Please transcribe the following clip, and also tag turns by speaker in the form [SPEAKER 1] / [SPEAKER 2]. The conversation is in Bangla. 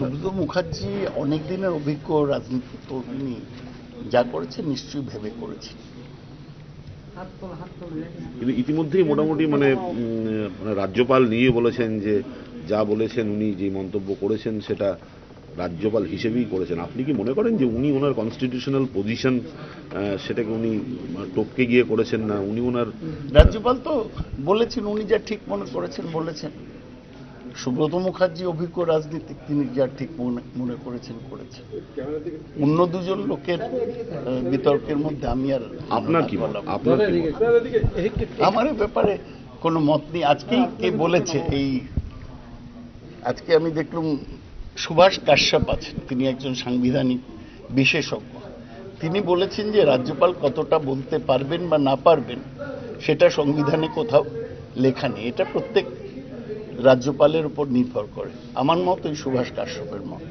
[SPEAKER 1] সুব্রত মুখার্জি অনেক দিনের অভিজ্ঞ রাজনীতিক, তিনি যা করেছেন নিশ্চয়ই ভেবে করেছেন।
[SPEAKER 2] কিন্তু ইতিমধ্যেই মোটামুটি মানে রাজ্যপাল নিয়ে বলেছেন যে যা বলেছেন উনি যে মন্তব্য করেছেন সেটা রাজ্যপাল হিসেবেই করেছেন। আপনি কি মনে করেন যে উনি ওনার কনস্টিটিউশনাল পজিশন সেটাকে উনি টপকে গিয়ে করেছেন না? উনি ওনার
[SPEAKER 1] রাজ্যপাল তো বলেছেন উনি যা ঠিক মনে করেছেন বলেছেন। সুব্রত মুখার্জি অভিজ্ঞ রাজনীতিক, তিনি যা ঠিক মনে করেছেন করেছেন। অন্য দুজন লোকের বিতর্কের মধ্যে আমি আর
[SPEAKER 2] আপনার কি মত? আপনার
[SPEAKER 1] আমার এ ব্যাপারে কোনো মত নেই। আজকেই কে বলেছে আজকে আমি দেখলাম সুভাষ কাশ্যপ আছেন, তিনি একজন সাংবিধানিক বিশেষজ্ঞ। তিনি বলেছেন যে রাজ্যপাল কতটা বলতে পারবেন বা না পারবেন সেটা সংবিধানে কোথাও লেখা নেই, এটা প্রত্যেক রাজ্যপালের উপর নির্ভর করে। আমার মত এই সুভাষ কাশ্যপের মত।